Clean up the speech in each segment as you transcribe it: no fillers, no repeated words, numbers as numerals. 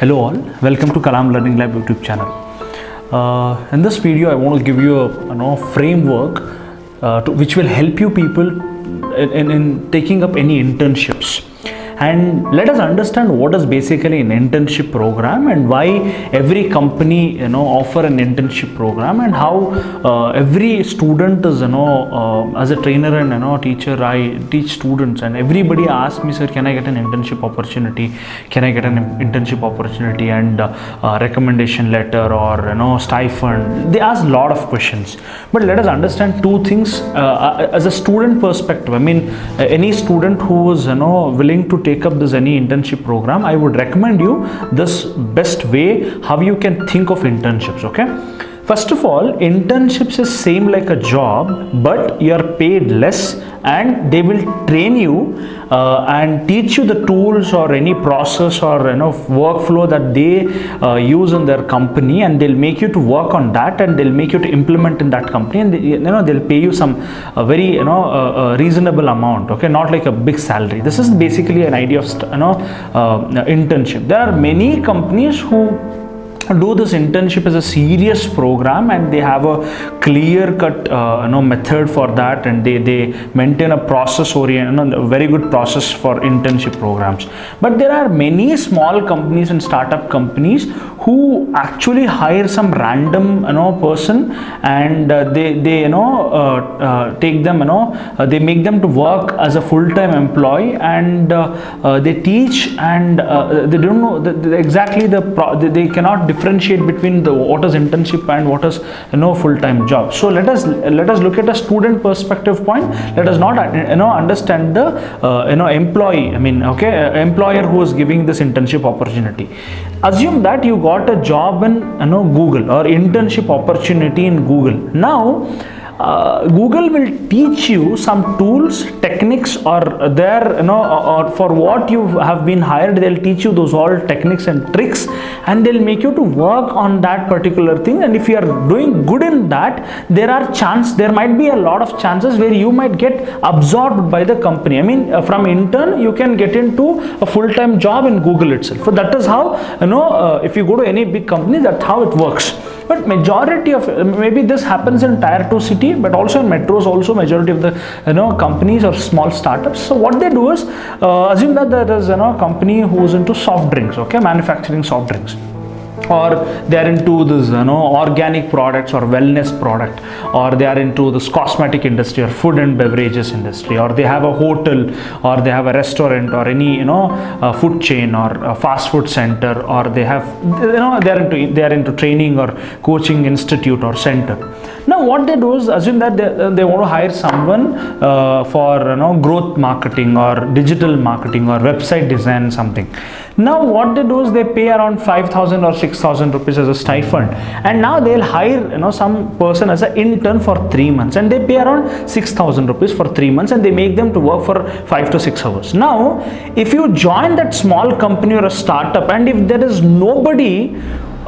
Hello all, welcome to Kalam Learning Lab YouTube channel. In this video I want to give you a framework which will help you people in taking up any internships. And let us understand what is basically an internship program and why every company offer an internship program, and how every student is as a trainer and teacher, I teach students and everybody asks me, sir, can I get an internship opportunity, and recommendation letter or stipend. They ask a lot of questions, but let us understand two things as a student perspective. I mean, any student who is willing to take up this any internship program, I would recommend you this best way how you can think of internships. Okay, first of all, internships is same like a job, but you are paid less, and they will train you and teach you the tools or any process or workflow that they use in their company, and they'll make you to work on that, and they'll make you to implement in that company, and they'll pay you some very reasonable amount. Okay, not like a big salary. This is basically an idea of internship. There are many companies who do this internship as a serious program, and they have a clear cut method for that, and they maintain a process oriented, a very good process for internship programs. But there are many small companies and startup companies who actually hire some random person, and they take them, they make them to work as a full-time employee, and they teach, and they don't know exactly they cannot differentiate between what is internship and what is full-time job. So let us look at a student perspective point. Let us not understand the employee, employer who is giving this internship opportunity. Assume that you got a job in Google, or internship opportunity in Google. Now Google will teach you some tools, techniques, or or for what you have been hired, they'll teach you those all techniques and tricks, and they'll make you to work on that particular thing. And if you are doing good in that, there might be a lot of chances where you might get absorbed by the company. I mean, from intern you can get into a full-time job in Google itself. So that is how if you go to any big company, that's how it works. But majority of, maybe this happens in tier 2 city, but also in metros also, majority of the companies or small startups. So what they do is, assume that there is a company who is into soft drinks, okay, manufacturing soft drinks, or they are into this organic products or wellness product, or they are into this cosmetic industry or food and beverages industry, or they have a hotel, or they have a restaurant, or any food chain or a fast food center, or they have they are into training or coaching institute or center. Now what they do is, assume that they want to hire someone for growth marketing or digital marketing or website design, something. Now what they do is, they pay around 5,000 or 6,000 rupees as a stipend, and now they'll hire some person as an intern for 3 months, and they pay around 6,000 rupees for 3 months, and they make them to work for 5 to 6 hours. Now if you join that small company or a startup, and if there is nobody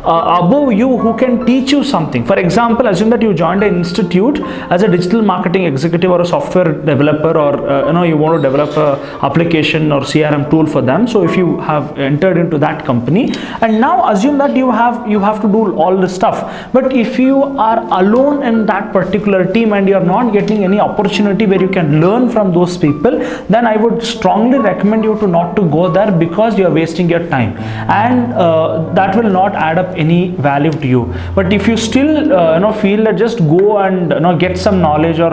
above you who can teach you something. For example, assume that you joined an institute as a digital marketing executive or a software developer, or you want to develop a application or CRM tool for them. So if you have entered into that company, and now assume that you have to do all this stuff, but if you are alone in that particular team and you are not getting any opportunity where you can learn from those people, then I would strongly recommend you to not to go there, because you are wasting your time, and that will not add up any value to you. But if you still feel that just go and get some knowledge, or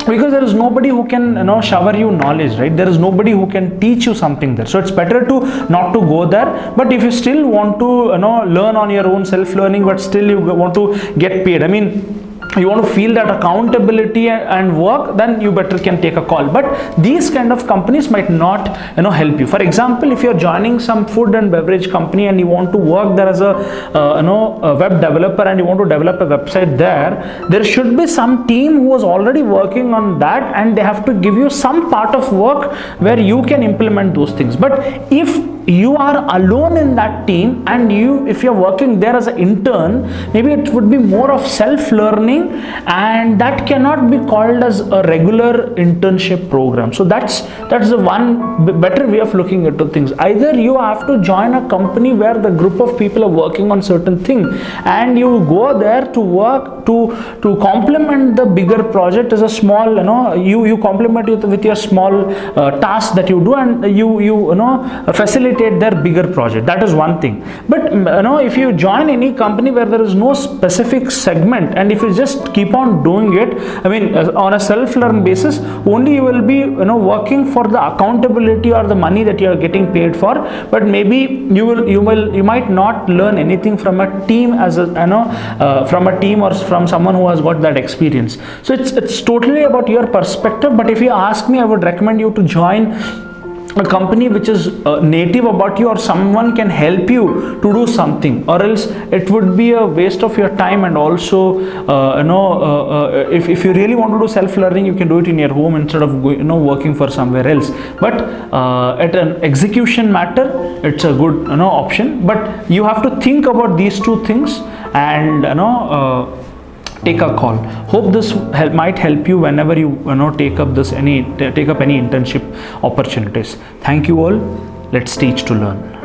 because there is nobody who can shower you knowledge, right? There is nobody who can teach you something there, so it's better to not to go there. But if you still want to learn on your own, self-learning, but still you want to get paid, I mean, you want to feel that accountability and work, then you better can take a call. But these kind of companies might not help you. For example, if you're joining some food and beverage company and you want to work there as a web developer, and you want to develop a website there should be some team who is already working on that, and they have to give you some part of work where you can implement those things. But if you are alone in that team, and if you're working there as an intern, maybe it would be more of self-learning, and that cannot be called as a regular internship program. So that's the one better way of looking into things. Either you have to join a company where the group of people are working on certain thing, and you go there to work to complement the bigger project as a small, you complement it with your small task that you do, and you facilitate their bigger project. That is one thing. But if you join any company where there is no specific segment, and if you just keep on doing it, I mean, on a self-learn basis, only you will be working for the accountability or the money that you are getting paid for, but maybe you might not learn anything from a team as a from a team or from someone who has got that experience. So it's totally about your perspective. But if you ask me, I would recommend you to join a company which is native about you, or someone can help you to do something, or else it would be a waste of your time. And also if you really want to do self-learning, you can do it in your home instead of working for somewhere else. But at an execution matter, it's a good option. But you have to think about these two things and take a call. Hope this might help you whenever you take up any internship opportunities. Thank you all. Let's teach to learn.